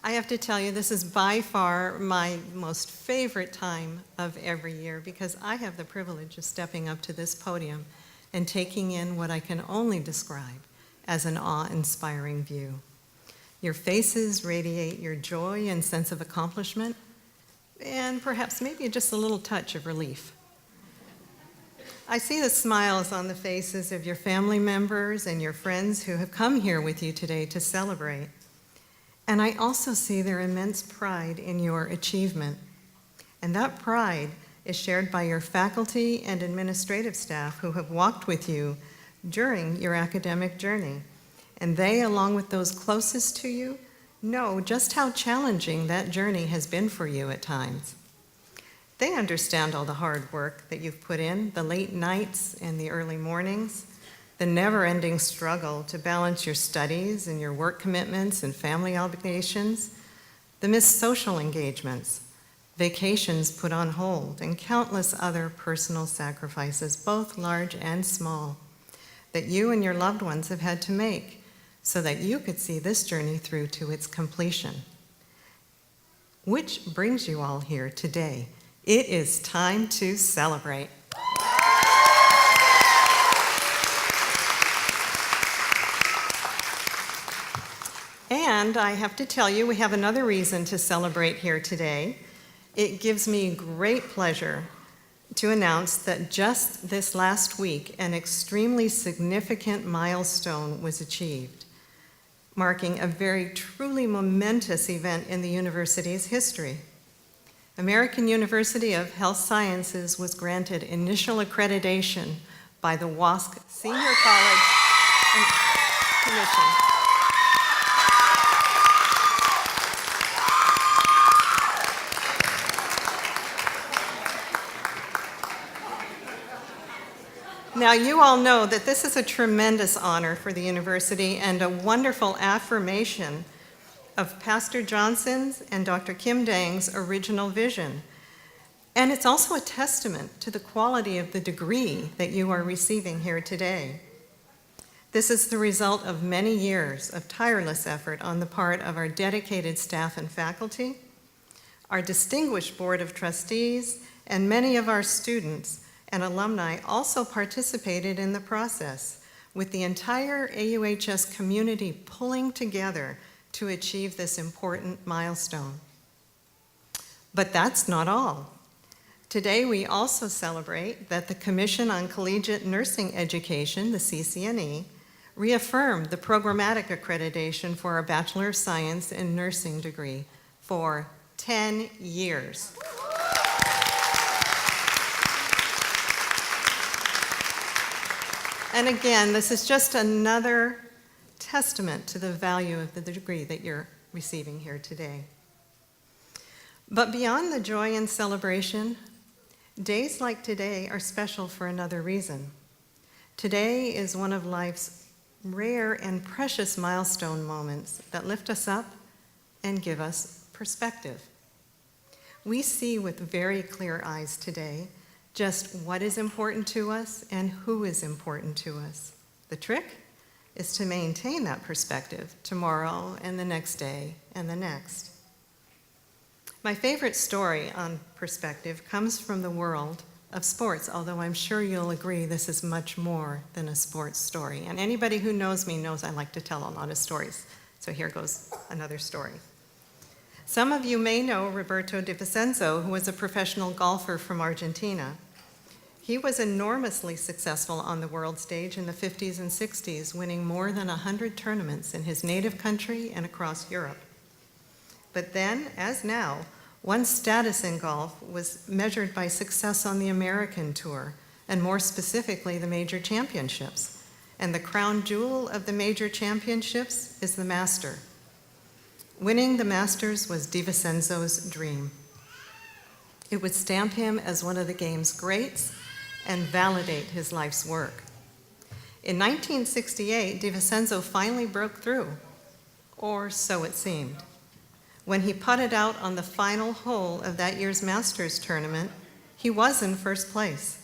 I have to tell you, this is by far my most favorite time of every year because I have the privilege of stepping up to this podium and taking in what I can only describe as an awe-inspiring view. Your faces radiate your joy and sense of accomplishment, and perhaps maybe just a little touch of relief. I see the smiles on the faces of your family members and your friends who have come here with you today to celebrate. And I also see their immense pride in your achievement. And that pride is shared by your faculty and administrative staff who have walked with you during your academic journey. And they, along with those closest to you, know just how challenging that journey has been for you at times. They understand all the hard work that you've put in, the late nights and the early mornings, the never-ending struggle to balance your studies and your work commitments and family obligations, the missed social engagements, vacations put on hold, and countless other personal sacrifices, both large and small, that you and your loved ones have had to make so that you could see this journey through to its completion. Which brings you all here today. It is time to celebrate. And I have to tell you, we have another reason to celebrate here today. It gives me great pleasure to announce that just this last week, an extremely significant milestone was achieved, marking a very truly momentous event in the university's history. American University of Health Sciences was granted initial accreditation by the WASC Senior College Commission. Now, you all know that this is a tremendous honor for the university and a wonderful affirmation of Pastor Johnson's and Dr. Kim Dang's original vision. And it's also a testament to the quality of the degree that you are receiving here today. This is the result of many years of tireless effort on the part of our dedicated staff and faculty, our distinguished board of trustees, and many of our students and alumni also participated in the process, with the entire AUHS community pulling together to achieve this important milestone. But that's not all. Today we also celebrate that the Commission on Collegiate Nursing Education, the CCNE, reaffirmed the programmatic accreditation for our Bachelor of Science in Nursing degree for 10 years. And again, this is just another testament to the value of the degree that you're receiving here today. But beyond the joy and celebration, days like today are special for another reason. Today is one of life's rare and precious milestone moments that lift us up and give us perspective. We see with very clear eyes today just what is important to us and who is important to us. The trick is to maintain that perspective tomorrow and the next day and the next. My favorite story on perspective comes from the world of sports, although I'm sure you'll agree this is much more than a sports story. And anybody who knows me knows I like to tell a lot of stories. So here goes another story. Some of you may know Roberto De Vicenzo, who was a professional golfer from Argentina. He was enormously successful on the world stage in the 50s and 60s, winning more than 100 tournaments in his native country and across Europe. But then, as now, one's status in golf was measured by success on the American Tour, and more specifically, the major championships. And the crown jewel of the major championships is the Master. Winning the Masters was De Vicenzo's dream. It would stamp him as one of the game's greats and validate his life's work. In 1968, De Vicenzo finally broke through, or so it seemed. When he putted out on the final hole of that year's Masters tournament, he was in first place.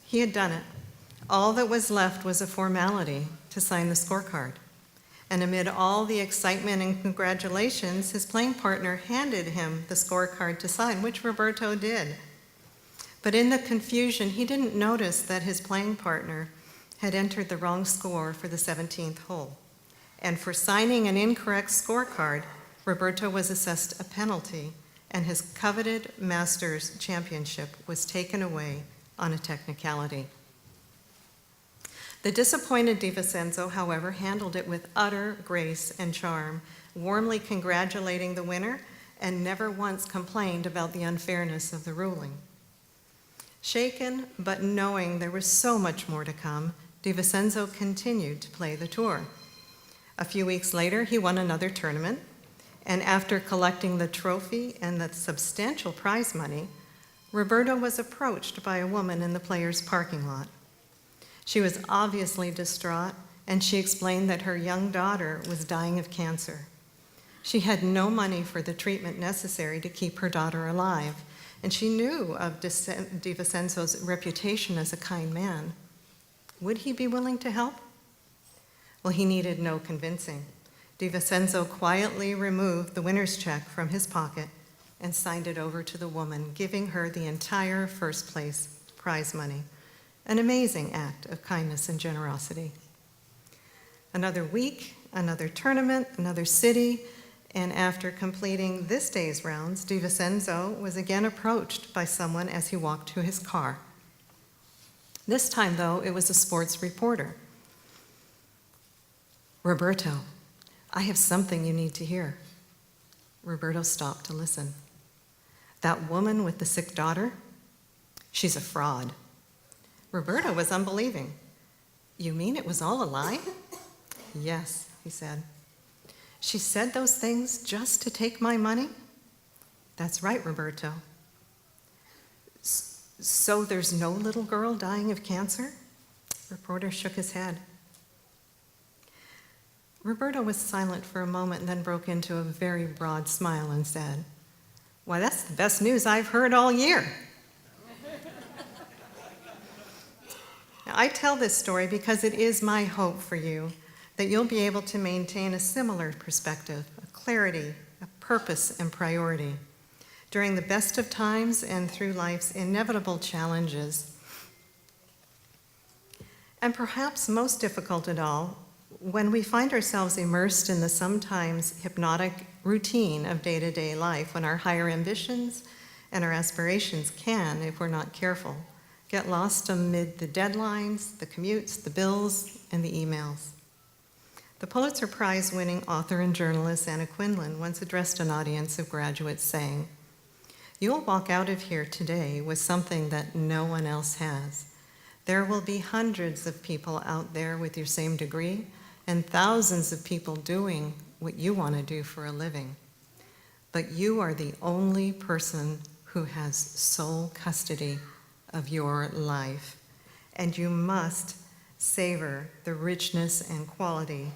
He had done it. All that was left was a formality to sign the scorecard. And amid all the excitement and congratulations, his playing partner handed him the scorecard to sign, which Roberto did. But in the confusion, he didn't notice that his playing partner had entered the wrong score for the 17th hole. And for signing an incorrect scorecard, Roberto was assessed a penalty, and his coveted Masters championship was taken away on a technicality. The disappointed De Vicenzo, however, handled it with utter grace and charm, warmly congratulating the winner and never once complained about the unfairness of the ruling. Shaken, but knowing there was so much more to come, De Vicenzo continued to play the tour. A few weeks later, he won another tournament, and after collecting the trophy and the substantial prize money, Roberto was approached by a woman in the players' parking lot. She was obviously distraught, and she explained that her young daughter was dying of cancer. She had no money for the treatment necessary to keep her daughter alive, and she knew of De Vicenzo's reputation as a kind man. Would he be willing to help? Well, he needed no convincing. De Vicenzo quietly removed the winner's check from his pocket and signed it over to the woman, giving her the entire first place prize money. An amazing act of kindness and generosity. Another week, another tournament, another city, and after completing this day's rounds, De Vicenzo was again approached by someone as he walked to his car. This time, though, it was a sports reporter. "Roberto, I have something you need to hear." Roberto stopped to listen. "That woman with the sick daughter? She's a fraud." Roberto was unbelieving. "You mean it was all a lie?" "Yes," he said. "She said those things just to take my money?" "That's right, Roberto." "So there's no little girl dying of cancer?" Reporter shook his head. Roberto was silent for a moment and then broke into a very broad smile and said, "Why, that's the best news I've heard all year." Now, I tell this story because it is my hope for you that you'll be able to maintain a similar perspective, a clarity, a purpose, and priority during the best of times and through life's inevitable challenges. And perhaps most difficult at all, when we find ourselves immersed in the sometimes hypnotic routine of day-to-day life, when our higher ambitions and our aspirations can, if we're not careful, get lost amid the deadlines, the commutes, the bills, and the emails. The Pulitzer Prize-winning author and journalist Anna Quindlen once addressed an audience of graduates saying, "You'll walk out of here today with something that no one else has. There will be hundreds of people out there with your same degree and thousands of people doing what you want to do for a living. But you are the only person who has sole custody of your life, and you must savor the richness and quality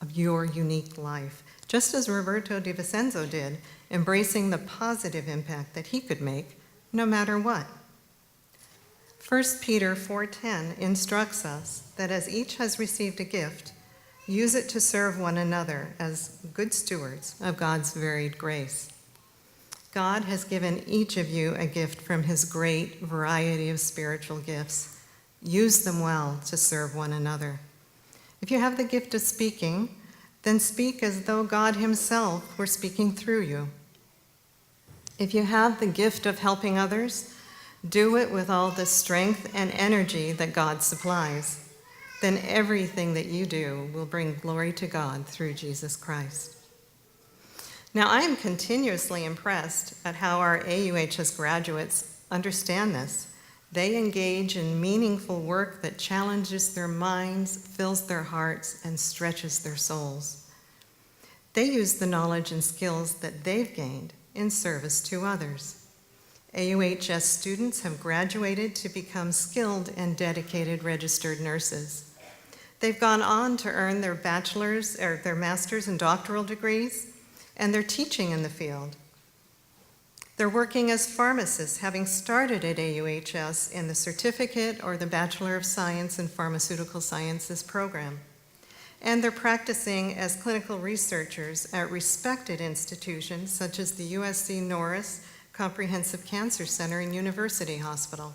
of your unique life, just as Roberto De Vicenzo did, embracing the positive impact that he could make no matter what." 1 Peter 4:10 instructs us that as each has received a gift, use it to serve one another as good stewards of God's varied grace. God has given each of you a gift from his great variety of spiritual gifts. Use them well to serve one another. If you have the gift of speaking, then speak as though God himself were speaking through you. If you have the gift of helping others, do it with all the strength and energy that God supplies. Then everything that you do will bring glory to God through Jesus Christ. Now, I am continuously impressed at how our AUHS graduates understand this. They engage in meaningful work that challenges their minds, fills their hearts, and stretches their souls. They use the knowledge and skills that they've gained in service to others. AUHS students have graduated to become skilled and dedicated registered nurses. They've gone on to earn their bachelor's or their master's and doctoral degrees, and they're teaching in the field. They're working as pharmacists, having started at AUHS in the certificate or the Bachelor of Science in Pharmaceutical Sciences program. and they're practicing as clinical researchers at respected institutions such as the USC Norris Comprehensive Cancer Center and University Hospital.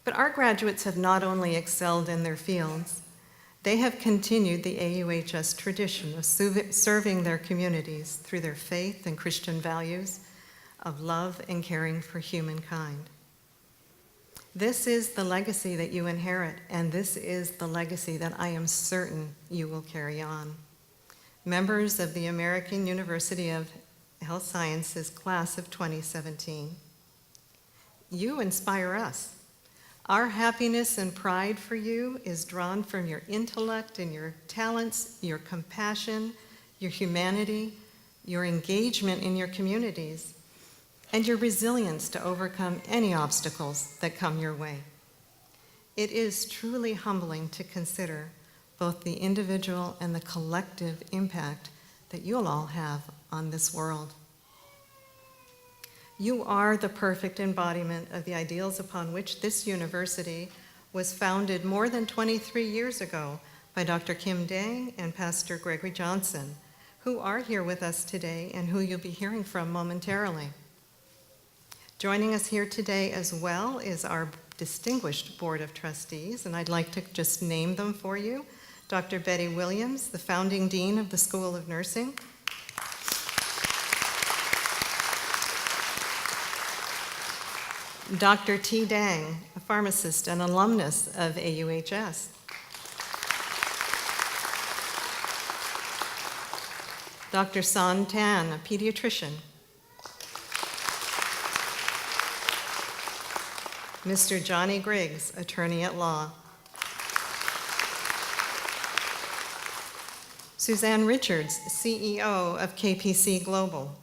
But our graduates have not only excelled in their fields, they have continued the AUHS tradition of serving their communities through their faith and Christian values of love and caring for humankind. This is the legacy that you inherit, and this is the legacy that I am certain you will carry on. Members of the American University of Health Sciences class of 2017, you inspire us. Our happiness and pride for you is drawn from your intellect and your talents, your compassion, your humanity, your engagement in your communities, and your resilience to overcome any obstacles that come your way. It is truly humbling to consider both the individual and the collective impact that you'll all have on this world. You are the perfect embodiment of the ideals upon which this university was founded more than 23 years ago by Dr. Kim Dang and Pastor Gregory Johnson, who are here with us today and who you'll be hearing from momentarily. Joining us here today as well is our distinguished Board of Trustees, and I'd like to just name them for you. Dr. Betty Williams, the founding dean of the School of Nursing. Dr. T. Dang, a pharmacist and alumnus of AUHS. Dr. San Tan, a pediatrician. Mr. Johnny Griggs, attorney at law. Suzanne Richards, CEO of KPC Global.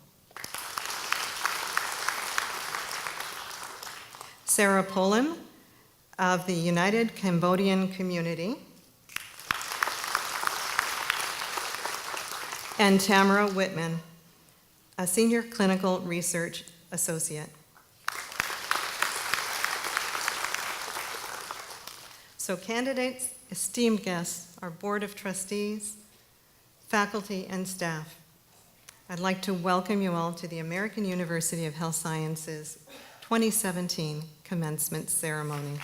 Sarah Polim of the United Cambodian Community. And Tamara Whitman, a senior clinical research associate. So candidates, esteemed guests, our Board of Trustees, faculty, and staff, I'd like to welcome you all to the American University of Health Sciences 2017 commencement ceremony.